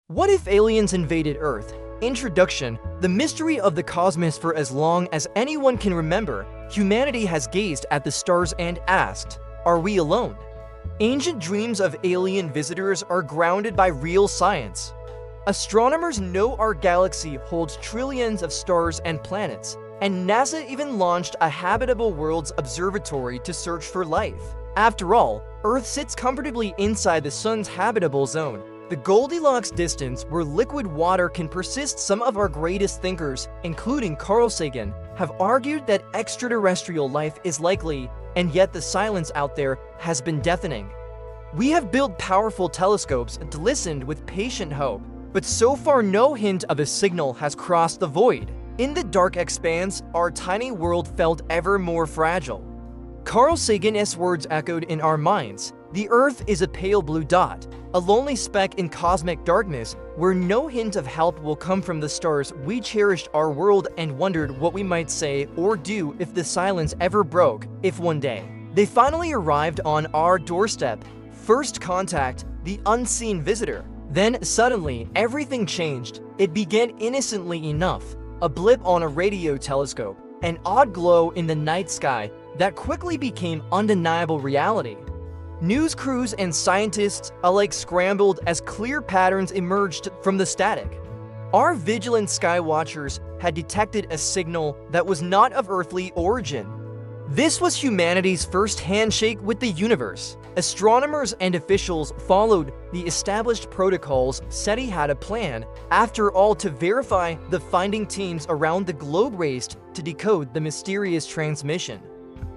What if aliens invaded Earth? Introduction. The mystery of the cosmos. For as long as anyone can remember, humanity has gazed at the stars and asked, are we alone? Ancient dreams of alien visitors are grounded by real science. Astronomers know our galaxy holds trillions of stars and planets, and NASA even launched a Habitable Worlds Observatory to search for life. After all, Earth sits comfortably inside the Sun's habitable zone, the Goldilocks distance where liquid water can persist. Some of our greatest thinkers, including Carl Sagan, have argued that extraterrestrial life is likely, and yet the silence out there has been deafening. We have built powerful telescopes and listened with patient hope, but so far no hint of a signal has crossed the void. In the dark expanse, our tiny world felt ever more fragile. Carl Sagan's words echoed in our minds. The Earth is a pale blue dot, a lonely speck in cosmic darkness where no hint of help will come from the stars. We cherished our world and wondered what we might say or do if the silence ever broke. If one day they finally arrived on our doorstep, first contact, the unseen visitor. Then suddenly everything changed. It began innocently enough, a blip on a radio telescope, an odd glow in the night sky that quickly became undeniable reality. News crews and scientists alike scrambled as clear patterns emerged from the static. Our vigilant sky watchers had detected a signal that was not of earthly origin. This was humanity's first handshake with the universe. Astronomers and officials followed the established protocols. SETI had a plan, after all, to verify the finding. Teams around the globe raced to decode the mysterious transmission.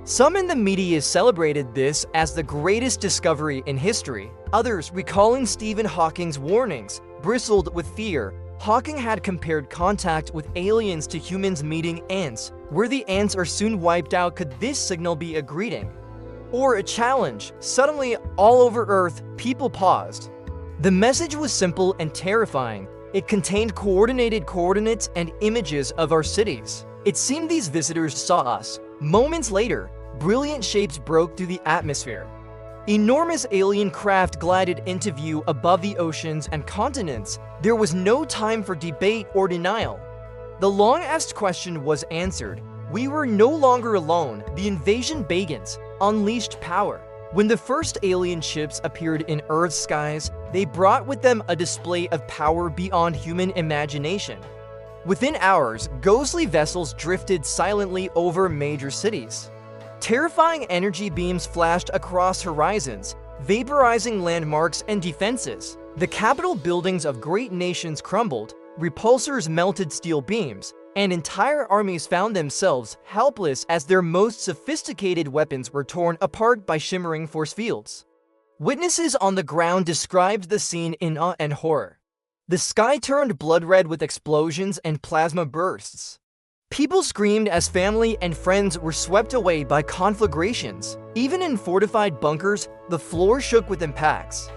Some in the media celebrated this as the greatest discovery in history. Others, recalling Stephen Hawking's warnings, bristled with fear. Hawking had compared contact with aliens to humans meeting ants. Where the ants are soon wiped out, could this signal be a greeting or a challenge? Suddenly, all over Earth, people paused. The message was simple and terrifying. It contained coordinates and images of our cities. It seemed these visitors saw us. Moments later, brilliant shapes broke through the atmosphere. Enormous alien craft glided into view above the oceans and continents. There was no time for debate or denial. The long-asked question was answered. We were no longer alone. The invasion begins, unleashed power. When the first alien ships appeared in Earth's skies, they brought with them a display of power beyond human imagination. Within hours, ghostly vessels drifted silently over major cities. Terrifying energy beams flashed across horizons, vaporizing landmarks and defenses. The capital buildings of great nations crumbled, repulsors melted steel beams, and entire armies found themselves helpless as their most sophisticated weapons were torn apart by shimmering force fields. Witnesses on the ground described the scene in awe and horror. The sky turned blood red with explosions and plasma bursts. People screamed as family and friends were swept away by conflagrations. Even in fortified bunkers, the floor shook with impacts.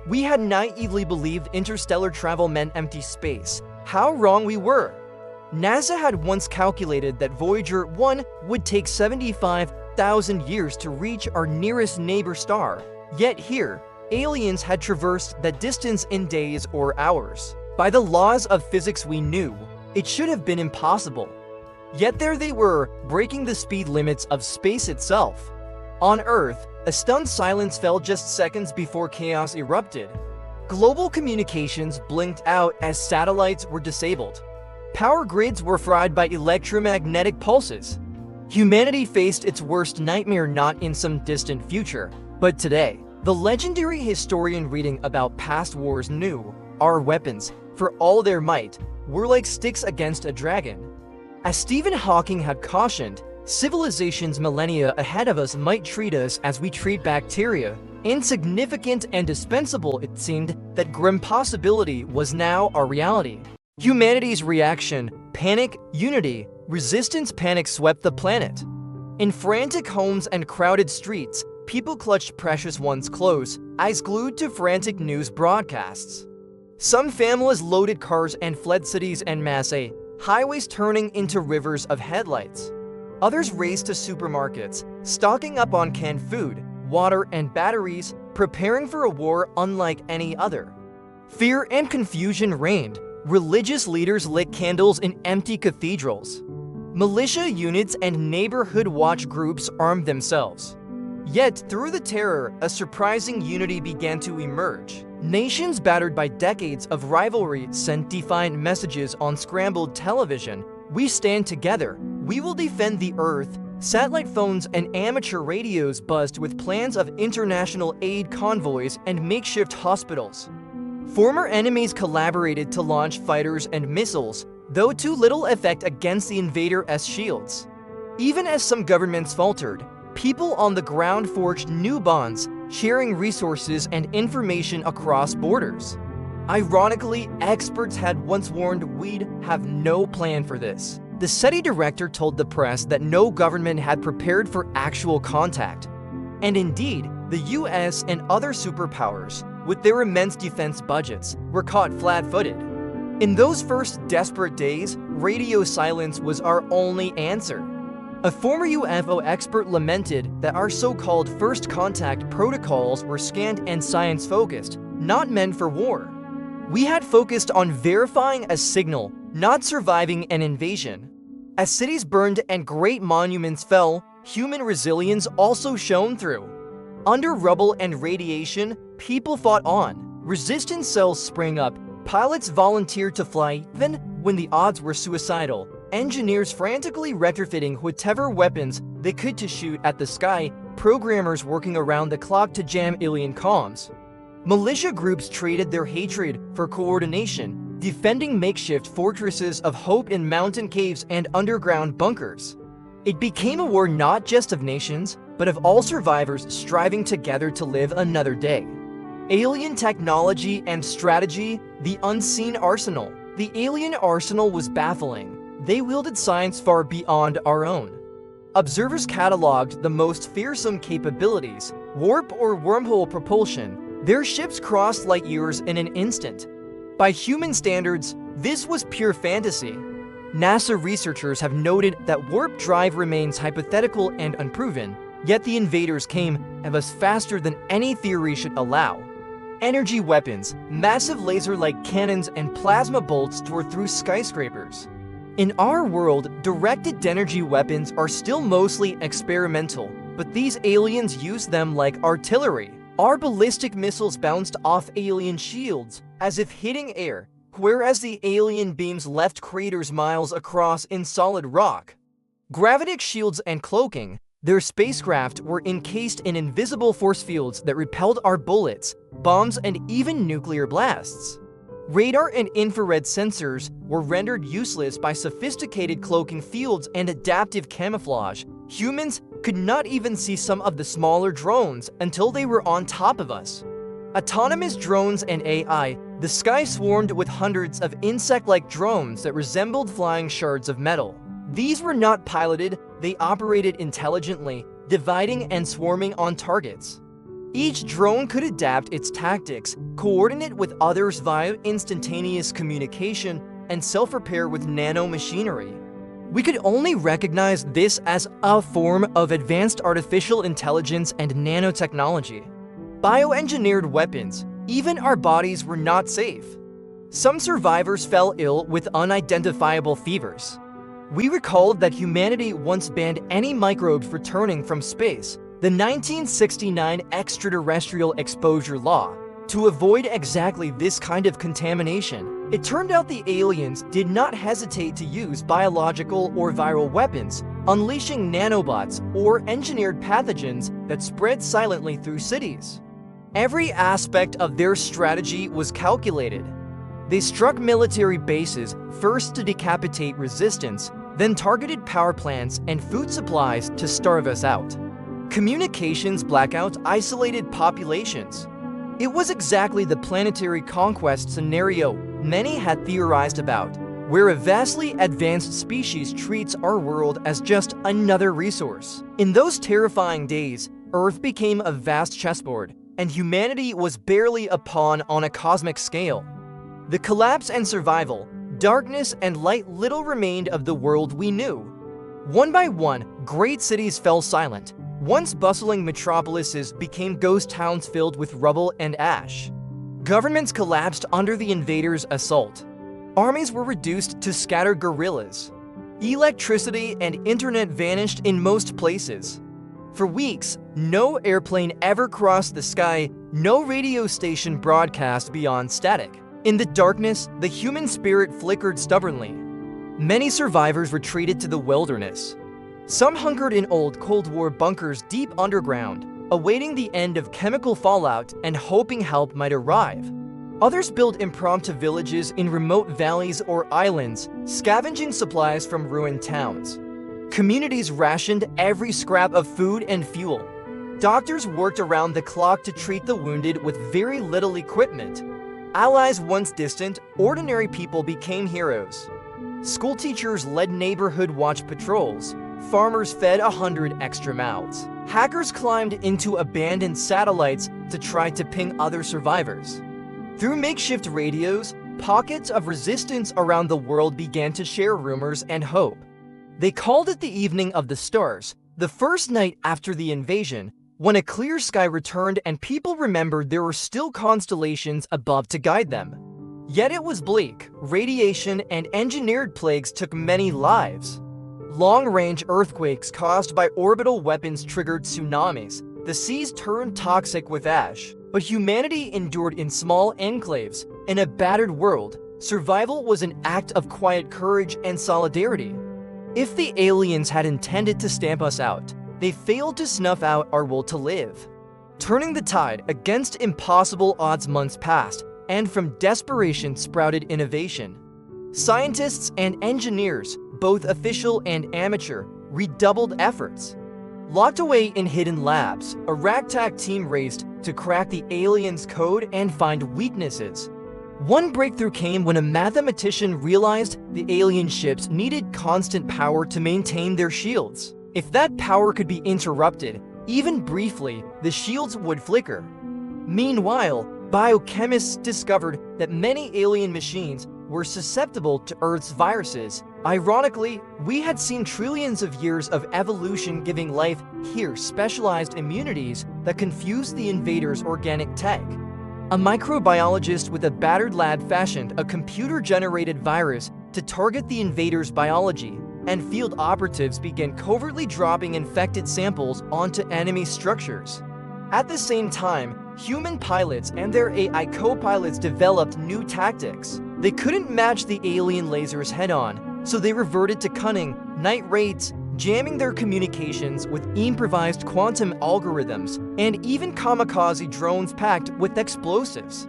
We had naively believed interstellar travel meant empty space. How wrong we were! NASA had once calculated that Voyager 1 would take 75,000 years to reach our nearest neighbor star. Yet here, aliens had traversed that distance in days or hours. By the laws of physics we knew, it should have been impossible. Yet there they were, breaking the speed limits of space itself. On Earth, a stunned silence fell just seconds before chaos erupted. Global communications blinked out as satellites were disabled. Power grids were fried by electromagnetic pulses. Humanity faced its worst nightmare not in some distant future, but today. The legendary historian reading about past wars knew our weapons, for all their might, were like sticks against a dragon. As Stephen Hawking had cautioned, civilizations millennia ahead of us might treat us as we treat bacteria. Insignificant and dispensable, it seemed that grim possibility was now our reality. Humanity's reaction, panic, unity, resistance. Panic swept the planet. In frantic homes and crowded streets, people clutched precious ones close, eyes glued to frantic news broadcasts. Some families loaded cars and fled cities en masse, highways turning into rivers of headlights. Others raced to supermarkets, stocking up on canned food, water, and batteries, preparing for a war unlike any other. Fear and confusion reigned. Religious leaders lit candles in empty cathedrals. Militia units and neighborhood watch groups armed themselves. Yet, through the terror, a surprising unity began to emerge. Nations battered by decades of rivalry sent defiant messages on scrambled television. We stand together. We will defend the Earth. Satellite phones and amateur radios buzzed with plans of international aid convoys and makeshift hospitals. Former enemies collaborated to launch fighters and missiles, though to little effect against the invader's shields. Even as some governments faltered, people on the ground forged new bonds, sharing resources and information across borders. Ironically, experts had once warned we'd have no plan for this. The SETI director told the press that no government had prepared for actual contact. And indeed, the US and other superpowers, with their immense defense budgets, were caught flat-footed. In those first desperate days, radio silence was our only answer. A former UFO expert lamented that our so-called first contact protocols were scant and science-focused, not meant for war. We had focused on verifying a signal, not surviving an invasion. As cities burned and great monuments fell, human resilience also shone through. Under rubble and radiation, people fought on. Resistance cells sprang up. Pilots volunteered to fly even when the odds were suicidal. Engineers frantically retrofitting whatever weapons they could to shoot at the sky. Programmers working around the clock to jam alien comms. Militia groups traded their hatred for coordination, defending makeshift fortresses of hope in mountain caves and underground bunkers. It became a war not just of nations, but of all survivors striving together to live another day. Alien technology and strategy, the unseen arsenal. The alien arsenal was baffling. They wielded science far beyond our own. Observers cataloged the most fearsome capabilities, warp or wormhole propulsion. Their ships crossed light years in an instant. By human standards, this was pure fantasy. NASA researchers have noted that warp drive remains hypothetical and unproven, yet the invaders came and was faster than any theory should allow. Energy weapons, massive laser-like cannons and plasma bolts tore through skyscrapers. In our world, directed energy weapons are still mostly experimental, but these aliens use them like artillery. Our ballistic missiles bounced off alien shields as if hitting air, whereas the alien beams left craters miles across in solid rock. Gravitic shields and cloaking, their spacecraft were encased in invisible force fields that repelled our bullets, bombs, and even nuclear blasts. Radar and infrared sensors were rendered useless by sophisticated cloaking fields and adaptive camouflage. Humans could not even see some of the smaller drones until they were on top of us. Autonomous drones and AI, the sky swarmed with hundreds of insect-like drones that resembled flying shards of metal. These were not piloted, they operated intelligently, dividing and swarming on targets. Each drone could adapt its tactics, coordinate with others via instantaneous communication, and self-repair with nano-machinery. We could only recognize this as a form of advanced artificial intelligence and nanotechnology. Bioengineered weapons, even our bodies were not safe. Some survivors fell ill with unidentifiable fevers. We recalled that humanity once banned any microbes returning from space, the 1969 extraterrestrial exposure law, to avoid exactly this kind of contamination. It turned out the aliens did not hesitate to use biological or viral weapons, unleashing nanobots or engineered pathogens that spread silently through cities. Every aspect of their strategy was calculated. They struck military bases first to decapitate resistance, then targeted power plants and food supplies to starve us out. Communications blackouts isolated populations. It was exactly the planetary conquest scenario many had theorized about, where a vastly advanced species treats our world as just another resource. In those terrifying days, Earth became a vast chessboard, and humanity was barely a pawn on a cosmic scale. The collapse and survival, darkness and light little remained of the world we knew. One by one, great cities fell silent. Once bustling metropolises became ghost towns filled with rubble and ash. Governments collapsed under the invaders' assault. Armies were reduced to scattered guerrillas. Electricity and internet vanished in most places. For weeks, no airplane ever crossed the sky, no radio station broadcast beyond static. In the darkness, the human spirit flickered stubbornly. Many survivors retreated to the wilderness. Some hunkered in old Cold War bunkers deep underground, awaiting the end of chemical fallout and hoping help might arrive. Others built impromptu villages in remote valleys or islands, scavenging supplies from ruined towns. Communities rationed every scrap of food and fuel. Doctors worked around the clock to treat the wounded with very little equipment. Allies once distant, ordinary people became heroes. School teachers led neighborhood watch patrols. Farmers fed 100 extra mouths. Hackers climbed into abandoned satellites to try to ping other survivors. Through makeshift radios, pockets of resistance around the world began to share rumors and hope. They called it the Evening of the Stars, the first night after the invasion, when a clear sky returned and people remembered there were still constellations above to guide them. Yet it was bleak. Radiation and engineered plagues took many lives. Long-range earthquakes caused by orbital weapons triggered tsunamis. The seas turned toxic with ash. But humanity endured in small enclaves. In a battered world, survival was an act of quiet courage and solidarity. If the aliens had intended to stamp us out, they failed to snuff out our will to live. Turning the tide against impossible odds, months passed, and from desperation sprouted innovation. Scientists and engineers, both official and amateur, redoubled efforts. Locked away in hidden labs, a ragtag team raced to crack the aliens' code and find weaknesses. One breakthrough came when a mathematician realized the alien ships needed constant power to maintain their shields. If that power could be interrupted, even briefly, the shields would flicker. Meanwhile, biochemists discovered that many alien machines were susceptible to Earth's viruses. Ironically, we had seen trillions of years of evolution giving life here specialized immunities that confused the invaders' organic tech. A microbiologist with a battered lab fashioned a computer-generated virus to target the invaders' biology, and field operatives began covertly dropping infected samples onto enemy structures. At the same time, human pilots and their AI co-pilots developed new tactics. They couldn't match the alien lasers head-on, so they reverted to cunning, night raids, jamming their communications with improvised quantum algorithms, and even kamikaze drones packed with explosives.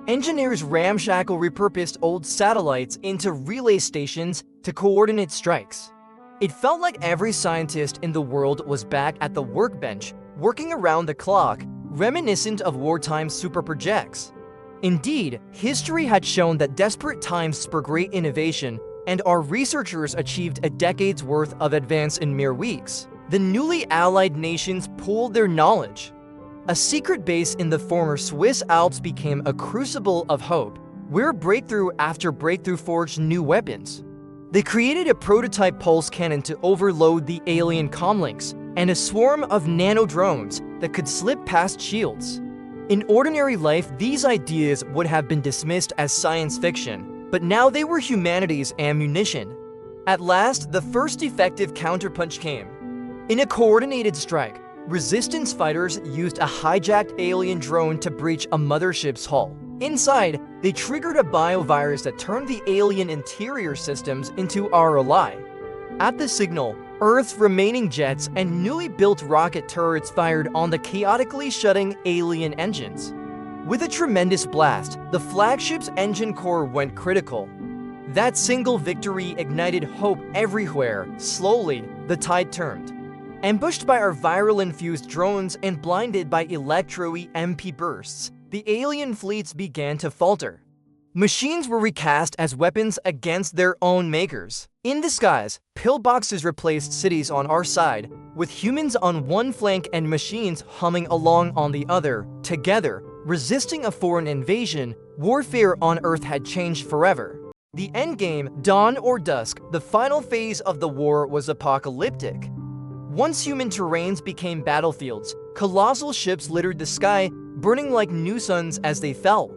Engineers ramshackle repurposed old satellites into relay stations to coordinate strikes. It felt like every scientist in the world was back at the workbench, working around the clock, reminiscent of wartime superprojects. Indeed, history had shown that desperate times spur great innovation, and our researchers achieved a decade's worth of advance in mere weeks. The newly allied nations pooled their knowledge. A secret base in the former Swiss Alps became a crucible of hope, where breakthrough after breakthrough forged new weapons. They created a prototype pulse cannon to overload the alien comlinks, and a swarm of nano-drones that could slip past shields. In ordinary life, these ideas would have been dismissed as science fiction, but now they were humanity's ammunition. At last, the first effective counterpunch came. In a coordinated strike, resistance fighters used a hijacked alien drone to breach a mothership's hull. Inside, they triggered a biovirus that turned the alien interior systems into our ally. At the signal, Earth's remaining jets and newly built rocket turrets fired on the chaotically shutting alien engines. With a tremendous blast, the flagship's engine core went critical. That single victory ignited hope everywhere. Slowly, the tide turned. Ambushed by our viral-infused drones and blinded by electro-EMP bursts, the alien fleets began to falter. Machines were recast as weapons against their own makers. In the skies, pillboxes replaced cities on our side, with humans on one flank and machines humming along on the other. Together, resisting a foreign invasion, warfare on Earth had changed forever. The endgame, dawn or dusk, the final phase of the war was apocalyptic. Once human terrains became battlefields, colossal ships littered the sky, burning like new suns as they fell.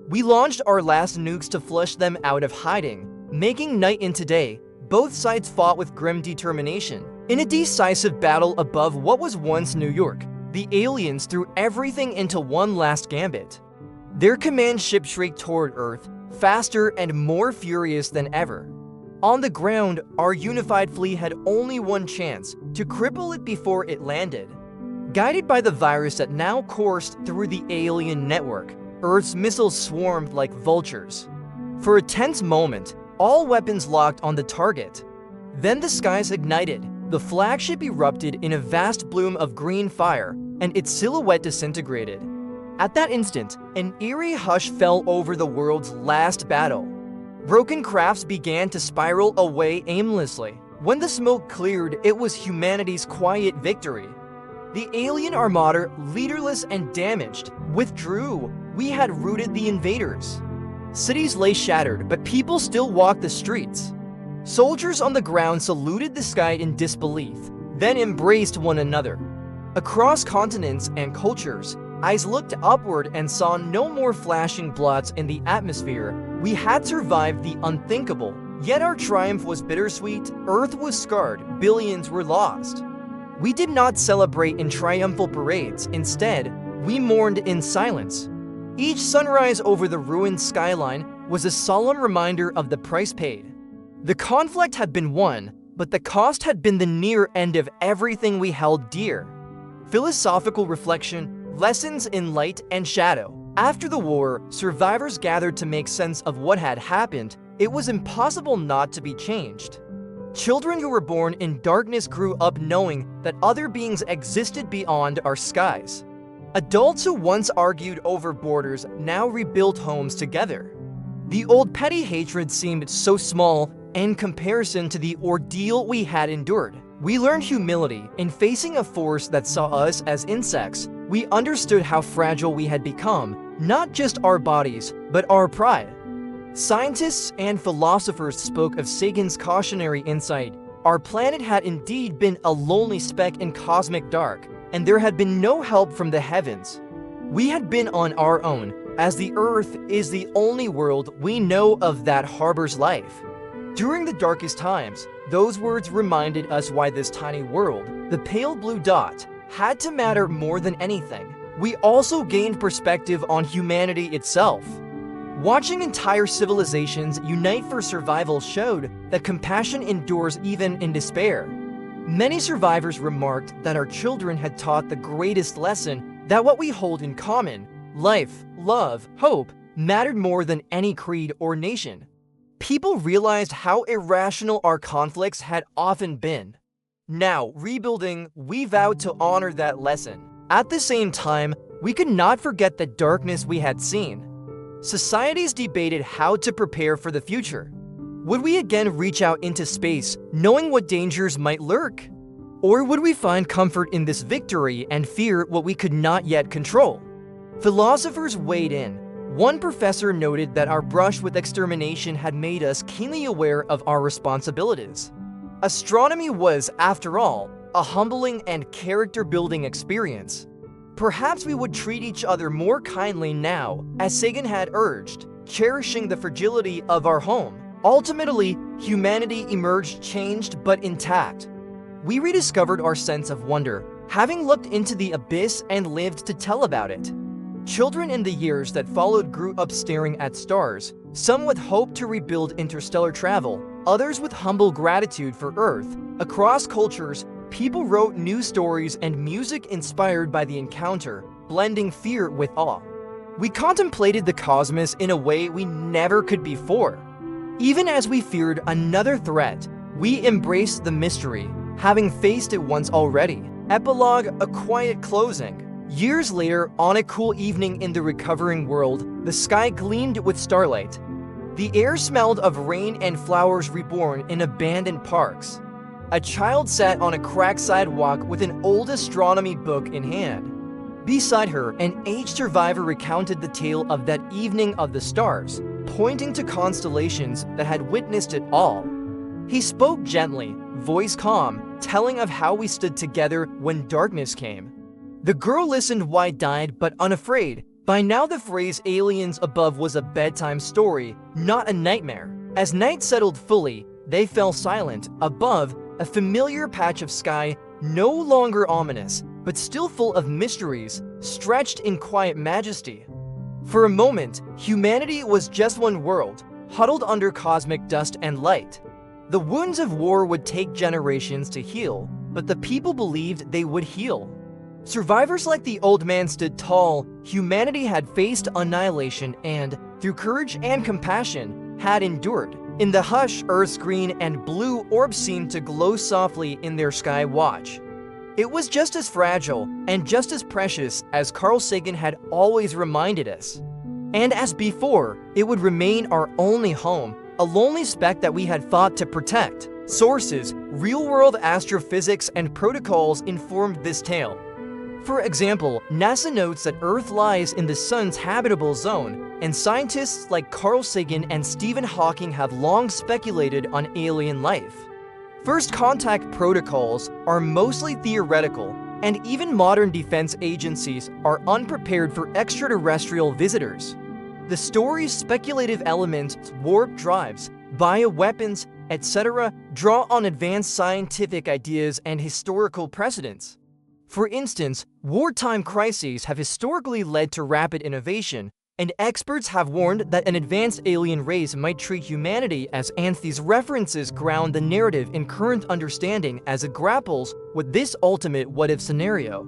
We launched our last nukes to flush them out of hiding, making night into day. Both sides fought with grim determination. In a decisive battle above what was once New York, the aliens threw everything into one last gambit. Their command ship shrieked toward Earth, faster and more furious than ever. On the ground, our unified fleet had only one chance: to cripple it before it landed. Guided by the virus that now coursed through the alien network, Earth's missiles swarmed like vultures. For a tense moment, all weapons locked on the target. Then the skies ignited. The flagship erupted in a vast bloom of green fire, and its silhouette disintegrated. At that instant, an eerie hush fell over the world's last battle. Broken crafts began to spiral away aimlessly. When the smoke cleared, it was humanity's quiet victory. The alien armada, leaderless and damaged, withdrew. We had routed the invaders. Cities lay shattered, but people still walked the streets. Soldiers on the ground saluted the sky in disbelief, then embraced one another. Across continents and cultures, eyes looked upward and saw no more flashing blots in the atmosphere. We had survived the unthinkable, yet our triumph was bittersweet. Earth was scarred, billions were lost. We did not celebrate in triumphal parades. Instead, we mourned in silence. Each sunrise over the ruined skyline was a solemn reminder of the price paid. The conflict had been won, but the cost had been the near end of everything we held dear. Philosophical reflection, lessons in light and shadow. After the war, survivors gathered to make sense of what had happened. It was impossible not to be changed. Children who were born in darkness grew up knowing that other beings existed beyond our skies. Adults who once argued over borders now rebuilt homes together. The old petty hatred seemed so small in comparison to the ordeal we had endured. We learned humility in facing a force that saw us as insects. We understood how fragile we had become, not just our bodies, but our pride. Scientists and philosophers spoke of Sagan's cautionary insight. Our planet had indeed been a lonely speck in cosmic dark, and there had been no help from the heavens. We had been on our own, as the Earth is the only world we know of that harbors life. During the darkest times, those words reminded us why this tiny world, the pale blue dot, had to matter more than anything. We also gained perspective on humanity itself. Watching entire civilizations unite for survival showed that compassion endures even in despair. Many survivors remarked that our children had taught the greatest lesson, that what we hold in common, life, love, hope, mattered more than any creed or nation. People realized how irrational our conflicts had often been. Now, rebuilding, we vowed to honor that lesson. At the same time, we could not forget the darkness we had seen. Societies debated how to prepare for the future. Would we again reach out into space, knowing what dangers might lurk? Or would we find comfort in this victory and fear what we could not yet control? Philosophers weighed in. One professor noted that our brush with extermination had made us keenly aware of our responsibilities. Astronomy was, after all, a humbling and character-building experience. Perhaps we would treat each other more kindly now, as Sagan had urged, cherishing the fragility of our home. Ultimately, humanity emerged changed but intact. We rediscovered our sense of wonder, having looked into the abyss and lived to tell about it. Children in the years that followed grew up staring at stars, some with hope to rebuild interstellar travel, others with humble gratitude for Earth. Across cultures, people wrote new stories and music inspired by the encounter, blending fear with awe. We contemplated the cosmos in a way we never could before. Even as we feared another threat, we embraced the mystery, having faced it once already. Epilogue, a quiet closing. Years later, on a cool evening in the recovering world, the sky gleamed with starlight. The air smelled of rain and flowers reborn in abandoned parks. A child sat on a cracked sidewalk with an old astronomy book in hand. Beside her, an aged survivor recounted the tale of that evening of the stars, pointing to constellations that had witnessed it all. He spoke gently, voice calm, telling of how we stood together when darkness came. The girl listened wide-eyed but unafraid, By now, the phrase aliens above was a bedtime story, not a nightmare. As night settled fully, they fell silent. Above, a familiar patch of sky, no longer ominous, but still full of mysteries, stretched in quiet majesty. For a moment, humanity was just one world, huddled under cosmic dust and light. The wounds of war would take generations to heal, but the people believed they would heal. Survivors like the old man stood tall. Humanity had faced annihilation and, through courage and compassion, had endured. In the hush, Earth's green and blue orbs seemed to glow softly in their sky watch. It was just as fragile and just as precious as Carl Sagan had always reminded us. And as before, it would remain our only home, a lonely speck that we had fought to protect. Sources, real-world astrophysics and protocols informed this tale. For example, NASA notes that Earth lies in the Sun's habitable zone, and scientists like Carl Sagan and Stephen Hawking have long speculated on alien life. First contact protocols are mostly theoretical, and even modern defense agencies are unprepared for extraterrestrial visitors. The story's speculative elements, warp drives, bioweapons, etc., draw on advanced scientific ideas and historical precedents. For instance, wartime crises have historically led to rapid innovation, and experts have warned that an advanced alien race might treat humanity as ants. These references ground the narrative in current understanding as it grapples with this ultimate what-if scenario.